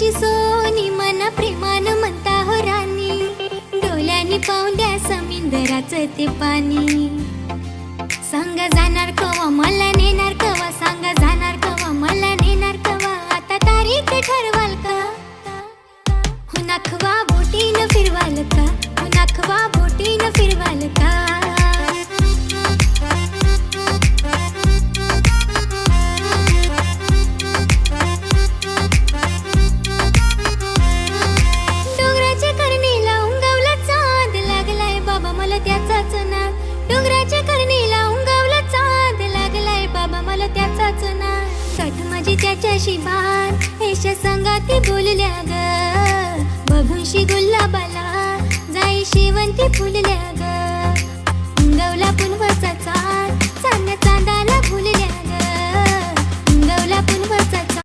माझी सोनी मना प्रेमान म्हणता हो राणी, डोळ्यांनी पाहून द्या समुद्राचं ते पाणी. सांगा जाणार कवा मला नेणार कवा, सांगा जाणार कवा मला नेणार कवा, आता तारीख ठरवाल का? हो नाखवा बोटीनं फिरवाल का, हो नाखवा बोटीनं फिरवाल का? डोंगराच्या करणीला उंगावला चांद लागलाय बाबा मला त्याचाच नाद, डोंगराच्या करणीला उंगावला चांद लागलाय बाबा मला त्याचाच नाद. साठ माझी त्याच्याशी बात एशा संगाती बोलल्या ग, बघूनशी गुलाबाला जाई शेवंती फुलल्या ग, उंगावला पुनवा